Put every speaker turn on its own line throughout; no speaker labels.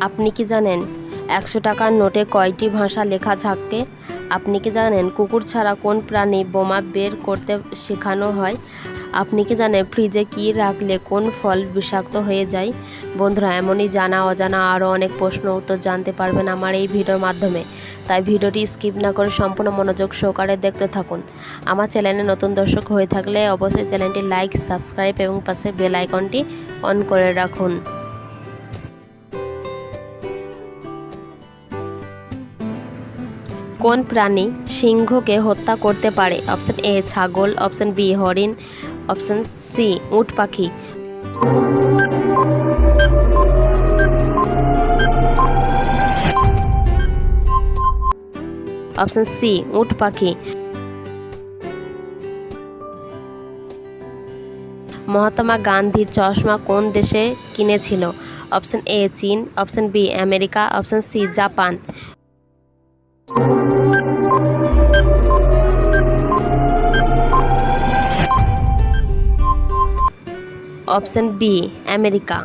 আপনি কি জানেন ১০০ টাকার নোটে কয়টি ভাষা লেখা থাকে? আপনি কি জানেন কুকুর ছাড়া কোন প্রাণী বোমা বের করতে শেখানো হয়? আপনি কি জানেন ফ্রিজে কী রাখলে কোন ফল বিষাক্ত হয়ে যায়? বন্ধুরা, এমনই জানা অজানা আরও অনেক প্রশ্ন উত্তর জানতে পারবেন আমার এই ভিডিওর মাধ্যমে। তাই ভিডিওটি স্কিপ না করে সম্পূর্ণ মনোযোগ সহকারে দেখতে থাকুন। আমার চ্যানেলে নতুন দর্শক হয়ে থাকলে অবশ্যই চ্যানেলটি লাইক, সাবস্ক্রাইব এবং পাশে বেল আইকনটি অন করে রাখুন। কোন প্রাণী সিংহকে হত্যা করতে পারে? অপশন এ ছাগল, অপশন বি হরিণ, অপশন সি উট পাখি। অপশন সি উট পাখি। মহাত্মা গান্ধীর চশমা কোন দেশে কিনেছিল? অপশন এ চীন, option B America, option C Japan. Option B America.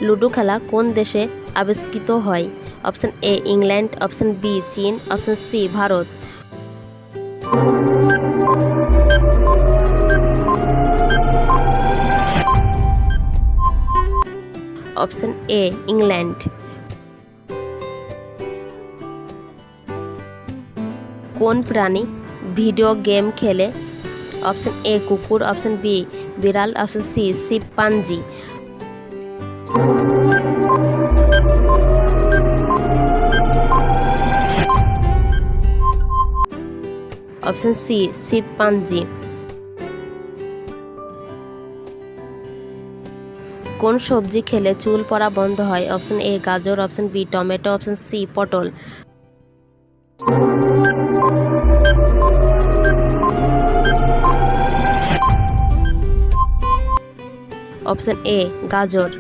Ludo খেলা কোন দেশে আবিষ্কৃত হয়? Option A England, option B চীন, option C Bharat. Option A England. কোন প্রাণী ভিডিও গেম খেলে? অপশন এ কুকুর, অপশন বি বিড়াল, option C chimpanzee. Option C chimpanzee. কোন সবজি খেলে চুল পড়া বন্ধ হয়? অপশন এ গাজর, option B tomato, option C পটল। অপশন এ গাজর।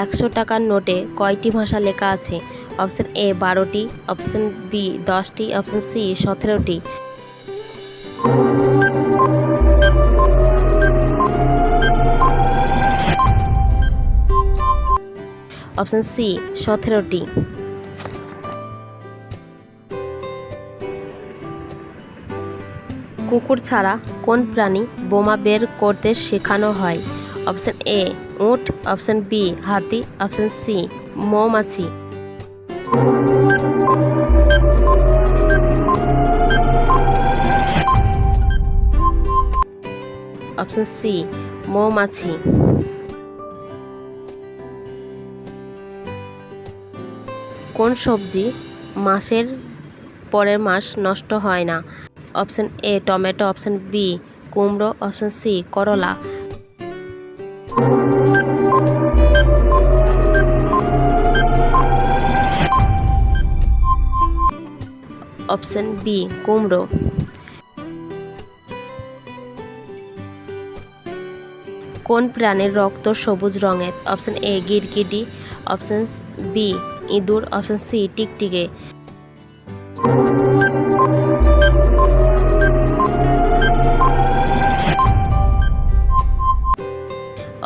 একশো টাকার নোটে কয়টি ভাষা লেখা আছে? অপশন এ 12টি, অপশন বি 10টি, অপশন সি 17টি। অপশন সি 17টি। কুকুর ছাড়া কোন প্রাণী বোমা বের করতে শেখানো হয়? অপশন এ উট, অপশন বি হাতি, অপশন সি মৌমাছি। অপশন সি মৌমাছি। কোন সবজি মাসের পরের মাস নষ্ট হয় না? Option A tomato, option B কুমড়ো, অপশন সি করলা। অপশন বি কুমড়ো। কোন প্রাণীর রক্ত সবুজ রঙের? অপশন এ গিরগিটি, অপশন বি ইঁদুর, অপশন সি টিকটিকে।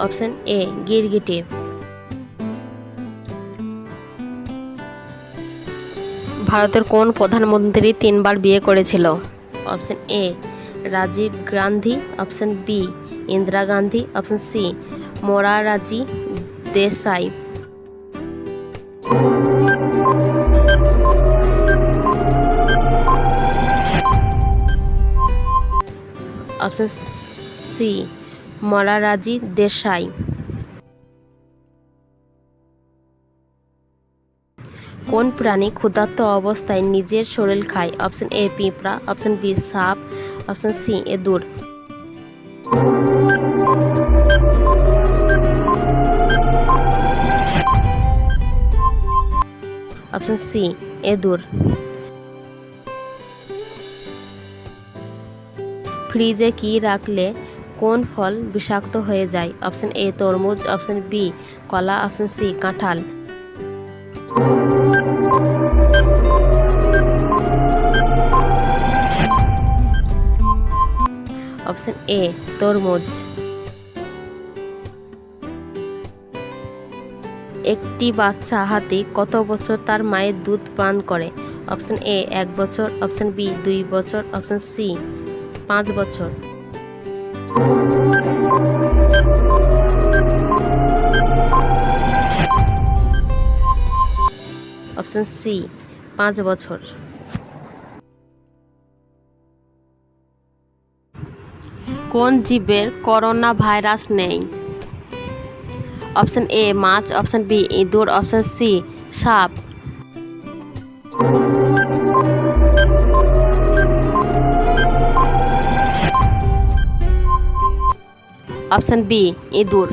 অপশন এ গিরগিটি। ভারতের কোন প্রধানমন্ত্রী 3বার বিয়ে করেছিল? Option A Rajiv Gandhi, option B Indira Gandhi, option C Morarji Desai. Option C Morarji Desai. কোন প্রাণী ক্ষুধার্ত অবস্থায় নিজের শরীর খায়? অপশন এ পিঁপড়া, অপশন বি সাপ, অপশন সি ইঁদুর। অপশন সি ইঁদুর। ফ্রিজে কি রাখলে কোন ফল বিষাক্ত হয়ে যায়? অপশন এ তরমুজ, অপশন বি কলা, অপশন সি কাঁঠাল। অপশন এ তরমুজ। একটি বাচ্চা হাতি কত বছর তার মায়ের দুধ পান করে? অপশন এ 1 বছর, অপশন বি 2 বছর, অপশন সি 5 বছর। অপশন সি 5 বছর। কোন জীবের করোনা ভাইরাস নেই? অপশন এ মাছ, অপশন বি ইঁদুর, অপশন সি সাপ। অপশন বি ইঁদুর।